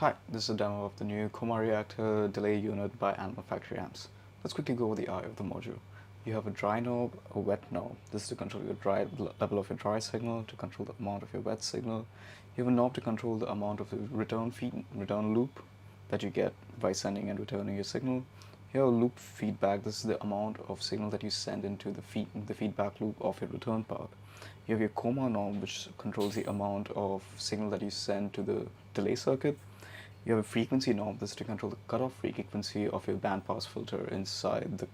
Hi, this is a demo of the new Coma Reactor delay unit by Amplification amps. Let's quickly go over the eye of the module. You have a dry knob, a wet knob. This is to control your dry level of your dry signal, to control the amount of your wet signal. You have a knob to control the amount of the return loop that you get by sending and returning your signal. You have a loop feedback. This is the amount of signal that you send into the feedback loop of your return path. You have your coma knob, which controls the amount of signal that you send to the delay circuit. You have a frequency knob. This is to control the cutoff frequency of your bandpass filter inside the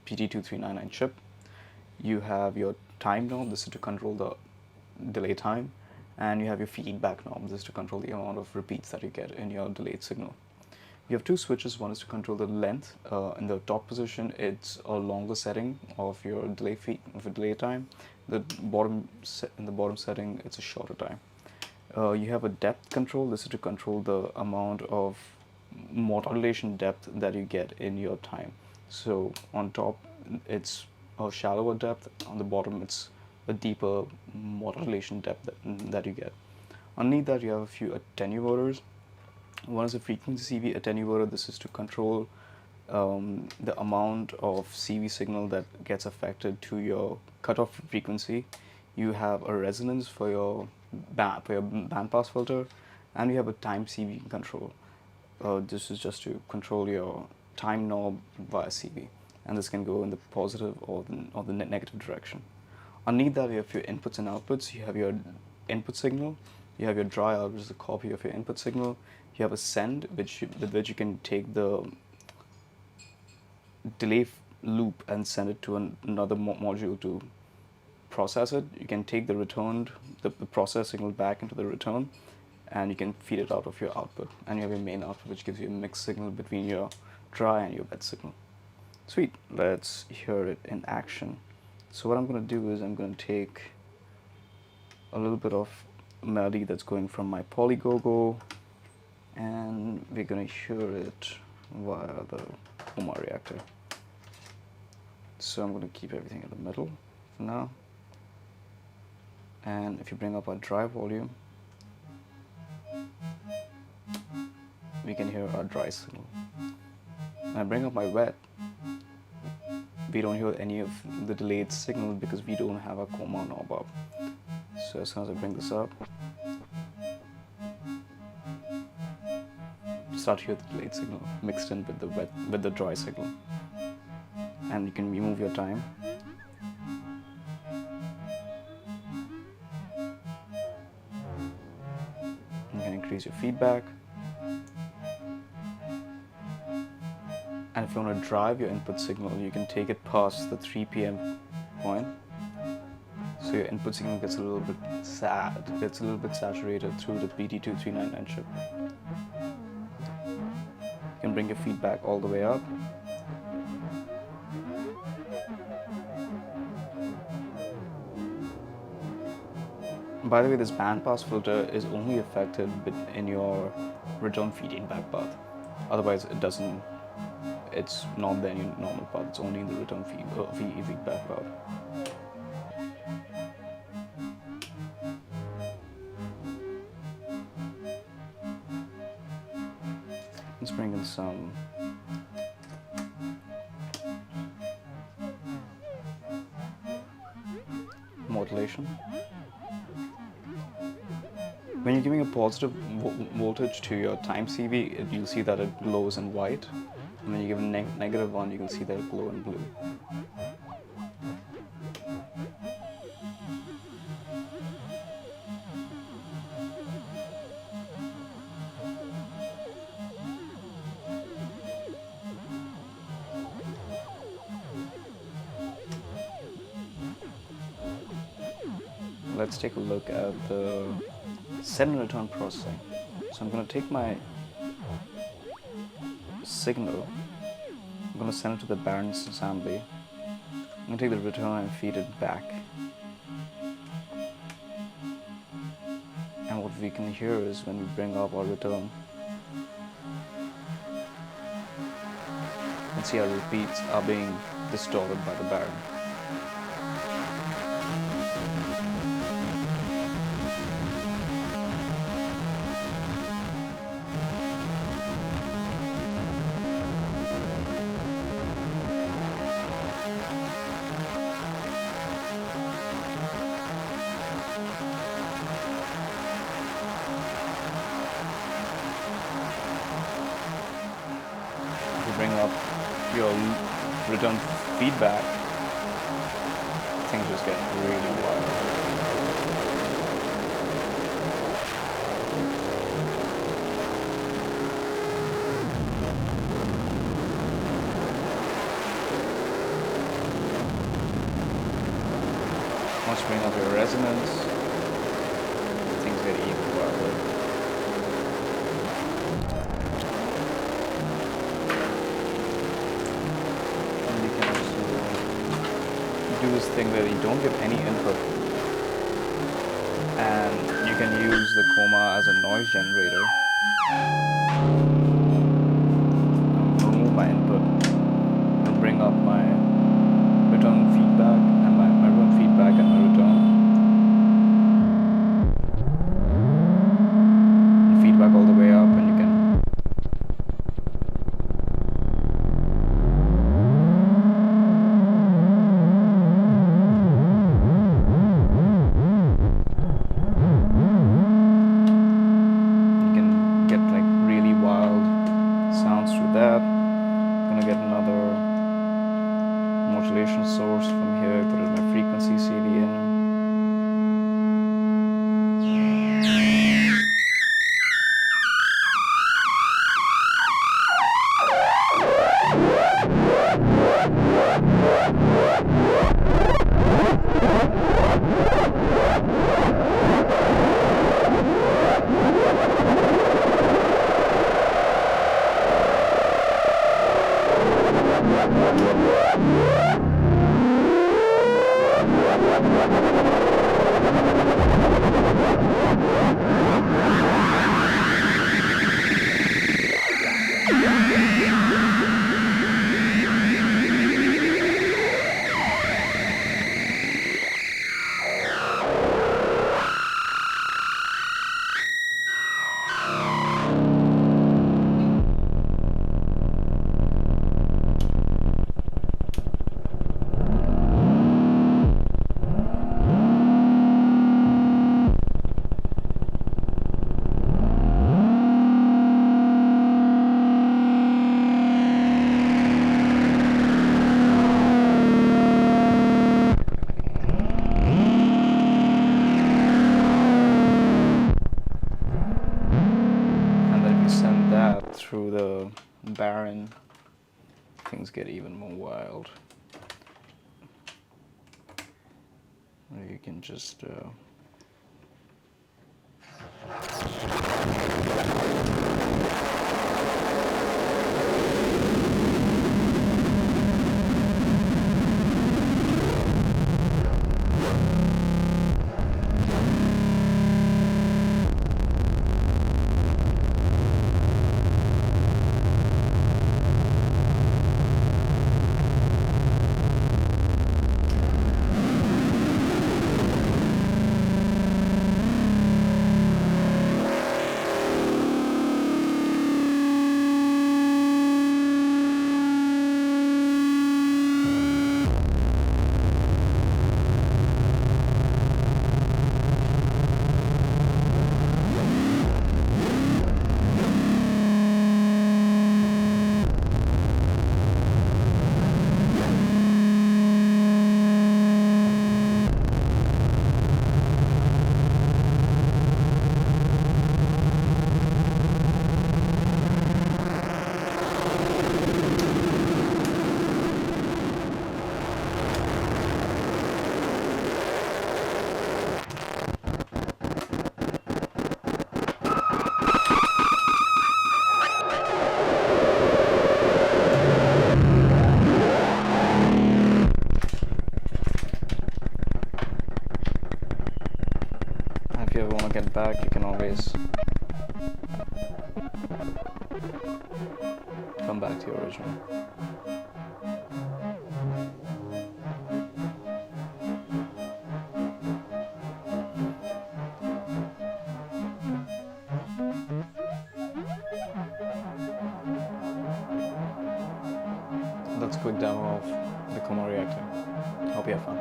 PT2399 chip. You have your time knob. This is to control the delay time. And you have your feedback knob. This is to control the amount of repeats that you get in your delayed signal. You have two switches. One is to control the length. In the top position, it's a longer setting of your delay time. In the bottom setting, it's a shorter time. You have a depth control. This is to control the amount of modulation depth that you get in your time. So on top, it's a shallower depth. On the bottom, it's a deeper modulation depth that you get. Underneath that, you have a few attenuators. One is a frequency CV attenuator. This is to control the amount of CV signal that gets affected to your cutoff frequency. You have a resonance for your bandpass filter, and you have a time CV control. This is just to control your time knob via CV, and this can go in the positive or the negative direction. Underneath that, you have your inputs and outputs. You have your input signal. You have your dry out, which is a copy of your input signal. You have a send, with which you can take the delay loop and send it to another module to process it. You can take the returned, the process signal back into the return, and you can feed it out of your output. And you have your main output, which gives you a mixed signal between your dry and your wet signal. Sweet, let's hear it in action. So what I'm going to do is I'm going to take a little bit of melody that's going from my Polygogo, and we're going to hear it via the Coma Reactor. So I'm going to keep everything in the middle for now. And if you bring up our dry volume, we can hear our dry signal. When I bring up my wet, we don't hear any of the delayed signal because we don't have a coma knob up. So as soon as I bring this up, start to hear the delayed signal mixed in with the dry signal. And you can remove your time. You can increase your feedback. And if you want to drive your input signal, you can take it past the 3 p.m. point. So your input signal gets a little bit saturated through the PT2399 chip. You can bring your feedback all the way up. By the way, this bandpass filter is only affected in your return feedback path. Otherwise, it's not there in your normal path. It's only in the return feedback path. Let's bring in some modulation. When you're giving a positive voltage to your time CV, you'll see that it glows in white. And when you give a negative one, you can see that it glows in blue. Let's take a look at the send and return processing. So I'm going to take my signal, I'm going to send it to the Barron's assembly. I'm going to take the return and feed it back. And what we can hear is when we bring up our return, you can see our repeats are being distorted by the Barron. your return feedback, things just get really wild. Once you bring up your resonance, things get even wilder. And you can also do this thing where you don't give any input, and you can use the Coma as a noise generator. I'll remove my input and bring up my return feedback and my run feedback and my return. And feedback all the way up, and you can get like really wild sounds through that. I'm gonna get another modulation source from here, put it in my frequency CDN. Through the barren, things get even more wild. You can just get back, you can always come back to your original. That's a quick demo of the Coma Reactor. Hope you have fun.